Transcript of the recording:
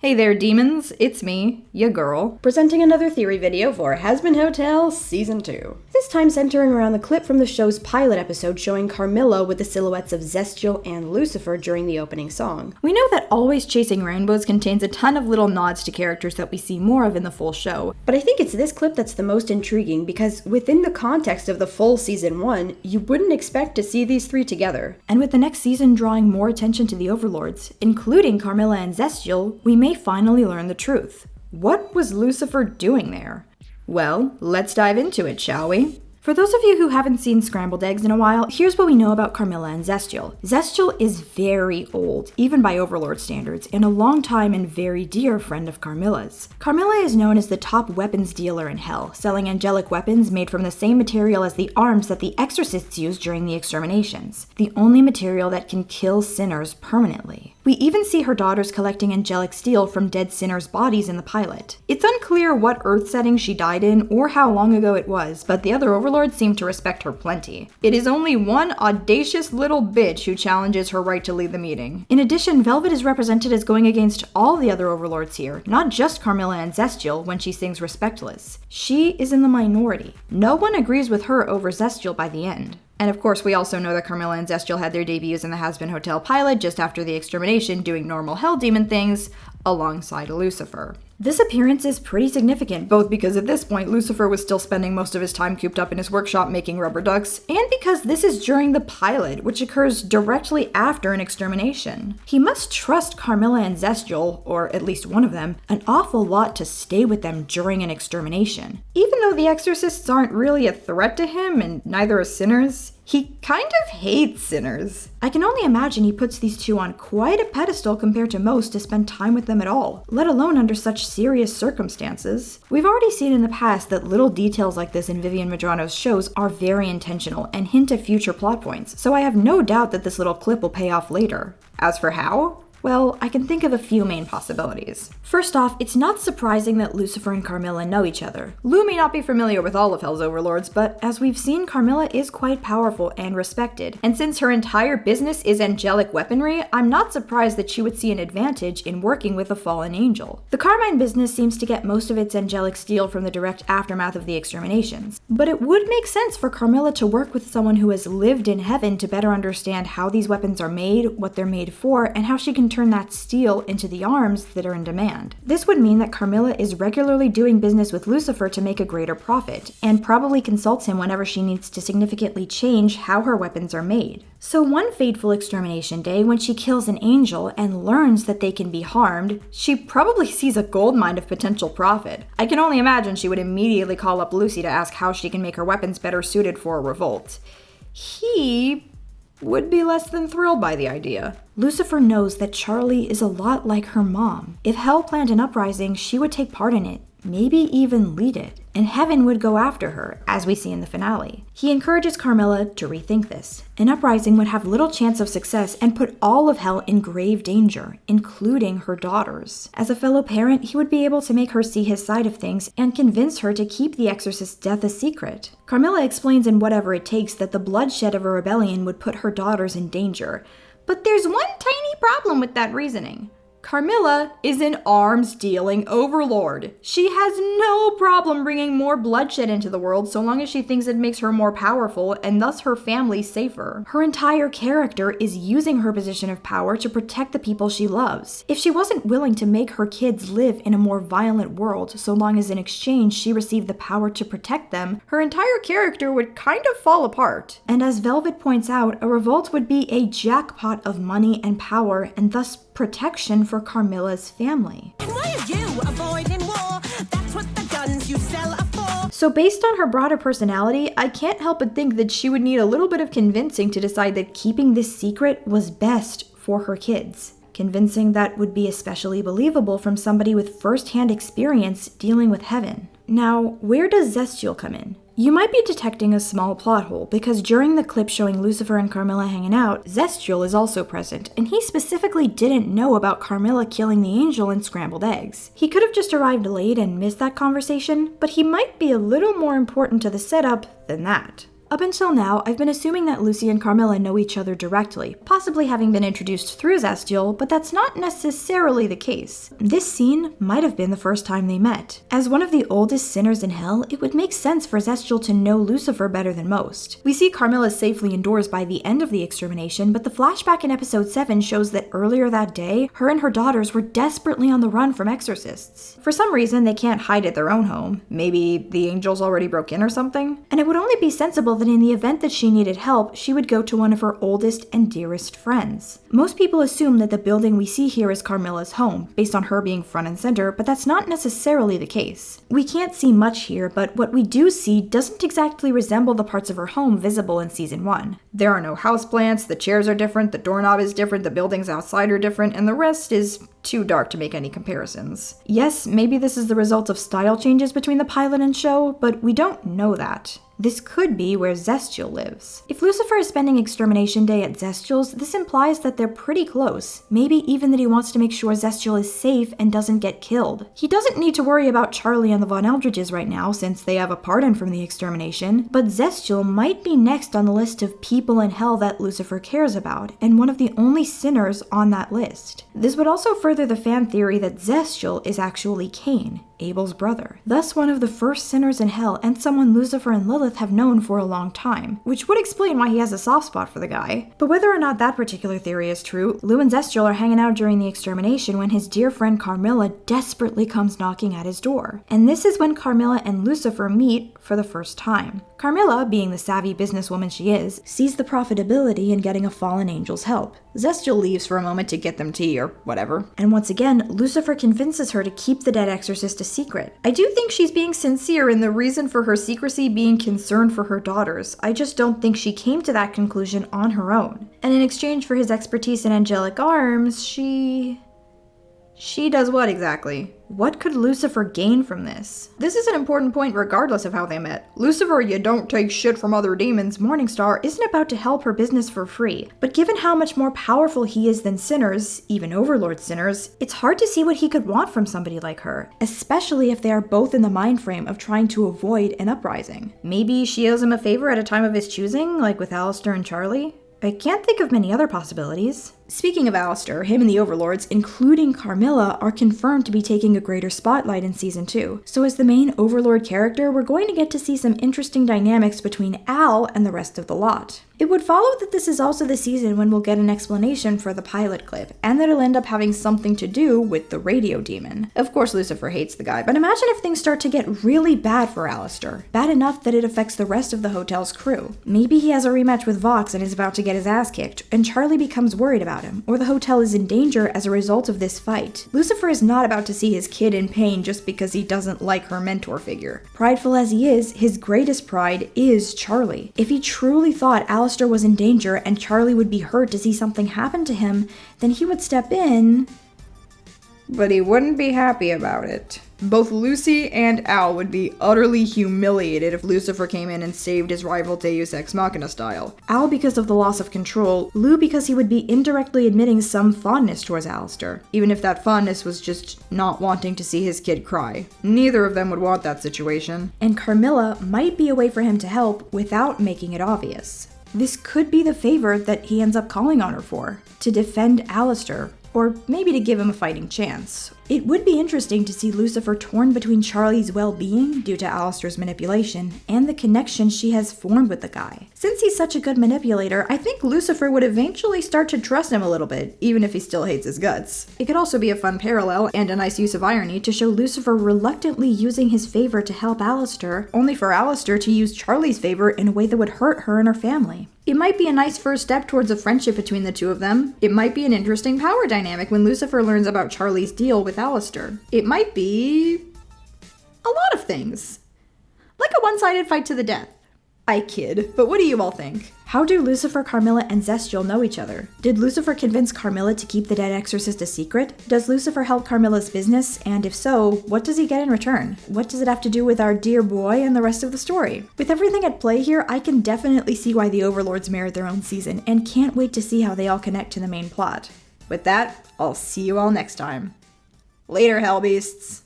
Hey there, demons. It's me, ya girl, presenting another theory video for Hazbin Hotel Season 2. This time centering around the clip from the show's pilot episode showing Carmilla with the silhouettes of Zestial and Lucifer during the opening song. We know that Always Chasing Rainbows contains a ton of little nods to characters that we see more of in the full show. But I think it's this clip that's the most intriguing because within the context of the full Season 1, you wouldn't expect to see these three together. And with the next season drawing more attention to the overlords, including Carmilla and Zestial, we may finally learn the truth. What was Lucifer doing there? Well, let's dive into it, shall we? For those of you who haven't seen Scrambled Eggs in a while, here's what we know about Carmilla and Zestial. Zestial is very old, even by Overlord standards, and a long time and very dear friend of Carmilla's. Carmilla is known as the top weapons dealer in Hell, selling angelic weapons made from the same material as the arms that the exorcists used during the exterminations, the only material that can kill sinners permanently. We even see her daughters collecting angelic steel from dead sinners' bodies in the pilot. It's unclear what Earth setting she died in or how long ago it was, but the other overlords seem to respect her plenty. It is only one audacious little bitch who challenges her right to lead the meeting. In addition, Velvet is represented as going against all the other overlords here, not just Carmilla and Zestial when she sings Respectless. She is in the minority. No one agrees with her over Zestial by the end. And of course, we also know that Carmilla and Zestial had their debuts in the Hazbin Hotel pilot just after the extermination, doing normal hell demon things alongside Lucifer. This appearance is pretty significant, both because at this point Lucifer was still spending most of his time cooped up in his workshop making rubber ducks, and because this is during the pilot, which occurs directly after an extermination. He must trust Carmilla and Zestial, or at least one of them, an awful lot to stay with them during an extermination. Even though the exorcists aren't really a threat to him, and neither are sinners, he kind of hates sinners. I can only imagine he puts these two on quite a pedestal compared to most to spend time with them at all, let alone under such serious circumstances. We've already seen in the past that little details like this in Vivian Medrano's shows are very intentional and hint at future plot points, so I have no doubt that this little clip will pay off later. As for how? Well, I can think of a few main possibilities. First off, it's not surprising that Lucifer and Carmilla know each other. Lu may not be familiar with all of Hell's overlords, but as we've seen, Carmilla is quite powerful and respected. And since her entire business is angelic weaponry, I'm not surprised that she would see an advantage in working with a fallen angel. The Carmine business seems to get most of its angelic steel from the direct aftermath of the exterminations. But it would make sense for Carmilla to work with someone who has lived in heaven to better understand how these weapons are made, what they're made for, and how she can turn that steel into the arms that are in demand. This would mean that Carmilla is regularly doing business with Lucifer to make a greater profit, and probably consults him whenever she needs to significantly change how her weapons are made. So one fateful extermination day, when she kills an angel and learns that they can be harmed, she probably sees a goldmine of potential profit. I can only imagine she would immediately call up Lucy to ask how she can make her weapons better suited for a revolt. He would be less than thrilled by the idea. Lucifer knows that Charlie is a lot like her mom. If Hell planned an uprising, she would take part in it, maybe even lead it, and Heaven would go after her, as we see in the finale. He encourages Carmilla to rethink this. An uprising would have little chance of success and put all of Hell in grave danger, including her daughters. As a fellow parent, he would be able to make her see his side of things and convince her to keep the exorcist's death a secret. Carmilla explains in Whatever It Takes that the bloodshed of a rebellion would put her daughters in danger. But there's one tiny problem with that reasoning. Carmilla is an arms-dealing overlord. She has no problem bringing more bloodshed into the world so long as she thinks it makes her more powerful and thus her family safer. Her entire character is using her position of power to protect the people she loves. If she wasn't willing to make her kids live in a more violent world so long as in exchange she received the power to protect them, her entire character would kind of fall apart. And as Velvet points out, a revolt would be a jackpot of money and power and thus protection for Carmilla's family. And why are you avoiding war? That's what the guns you sell are for. So based on her broader personality, I can't help but think that she would need a little bit of convincing to decide that keeping this secret was best for her kids. Convincing that would be especially believable from somebody with first-hand experience dealing with heaven. Now, where does Zestial come in? You might be detecting a small plot hole, because during the clip showing Lucifer and Carmilla hanging out, Zestial is also present, and he specifically didn't know about Carmilla killing the angel in Scrambled Eggs. He could have just arrived late and missed that conversation, but he might be a little more important to the setup than that. Up until now, I've been assuming that Lucy and Carmilla know each other directly, possibly having been introduced through Zestial, but that's not necessarily the case. This scene might have been the first time they met. As one of the oldest sinners in Hell, it would make sense for Zestial to know Lucifer better than most. We see Carmilla safely indoors by the end of the extermination, but the flashback in episode 7 shows that earlier that day, her and her daughters were desperately on the run from exorcists. For some reason, they can't hide at their own home. Maybe the angels already broke in or something? And it would only be sensible that in the event that she needed help, she would go to one of her oldest and dearest friends. Most people assume that the building we see here is Carmilla's home, based on her being front and center, but that's not necessarily the case. We can't see much here, but what we do see doesn't exactly resemble the parts of her home visible in season 1. There are no houseplants, the chairs are different, the doorknob is different, the buildings outside are different, and the rest is too dark to make any comparisons. Yes, maybe this is the result of style changes between the pilot and show, but we don't know that. This could be where Zestial lives. If Lucifer is spending Extermination Day at Zestial's, this implies that they're pretty close. Maybe even that he wants to make sure Zestial is safe and doesn't get killed. He doesn't need to worry about Charlie and the Von Eldridges right now since they have a pardon from the extermination, but Zestial might be next on the list of people in Hell that Lucifer cares about, and one of the only sinners on that list. This would also further the fan theory that Zestial is actually Cain, Abel's brother, thus one of the first sinners in Hell and someone Lucifer and Lilith have known for a long time, which would explain why he has a soft spot for the guy. But whether or not that particular theory is true, Lou and Zestial are hanging out during the extermination when his dear friend Carmilla desperately comes knocking at his door. And this is when Carmilla and Lucifer meet for the first time. Carmilla, being the savvy businesswoman she is, sees the profitability in getting a fallen angel's help. Zestial leaves for a moment to get them tea or whatever. And once again, Lucifer convinces her to keep the dead exorcist a secret. I do think she's being sincere in the reason for her secrecy being concern for her daughters. I just don't think she came to that conclusion on her own. And in exchange for his expertise in angelic arms, she does what exactly? What could Lucifer gain from this? This is an important point regardless of how they met. Lucifer, you don't take shit from other demons, Morningstar isn't about to help her business for free. But given how much more powerful he is than sinners, even Overlord sinners, it's hard to see what he could want from somebody like her, especially if they are both in the mind frame of trying to avoid an uprising. Maybe she owes him a favor at a time of his choosing, like with Alistair and Charlie? I can't think of many other possibilities. Speaking of Alistair, him and the Overlords, including Carmilla, are confirmed to be taking a greater spotlight in Season 2. So as the main Overlord character, we're going to get to see some interesting dynamics between Al and the rest of the lot. It would follow that this is also the season when we'll get an explanation for the pilot clip, and that it'll end up having something to do with the radio demon. Of course Lucifer hates the guy, but imagine if things start to get really bad for Alistair. Bad enough that it affects the rest of the hotel's crew. Maybe he has a rematch with Vox and is about to get his ass kicked, and Charlie becomes worried about him, or the hotel is in danger as a result of this fight. Lucifer is not about to see his kid in pain just because he doesn't like her mentor figure. Prideful as he is, his greatest pride is Charlie. If he truly thought Alistair was in danger and Charlie would be hurt to see something happen to him, then he would step in. But he wouldn't be happy about it. Both Lucy and Al would be utterly humiliated if Lucifer came in and saved his rival Deus Ex Machina style. Al because of the loss of control, Lou because he would be indirectly admitting some fondness towards Alistair, even if that fondness was just not wanting to see his kid cry. Neither of them would want that situation. And Carmilla might be a way for him to help without making it obvious. This could be the favor that he ends up calling on her for, to defend Alistair, or maybe to give him a fighting chance. It would be interesting to see Lucifer torn between Charlie's well-being due to Alistair's manipulation and the connection she has formed with the guy. Since he's such a good manipulator, I think Lucifer would eventually start to trust him a little bit, even if he still hates his guts. It could also be a fun parallel and a nice use of irony to show Lucifer reluctantly using his favor to help Alistair, only for Alistair to use Charlie's favor in a way that would hurt her and her family. It might be a nice first step towards a friendship between the two of them. It might be an interesting power dynamic when Lucifer learns about Charlie's deal with Alistair. It might be a lot of things. Like a one-sided fight to the death. I kid, but what do you all think? How do Lucifer, Carmilla, and Zestial know each other? Did Lucifer convince Carmilla to keep the dead exorcist a secret? Does Lucifer help Carmilla's business? And if so, what does he get in return? What does it have to do with our dear boy and the rest of the story? With everything at play here, I can definitely see why the Overlords merit their own season, and can't wait to see how they all connect to the main plot. With that, I'll see you all next time. Later, Hellbeasts!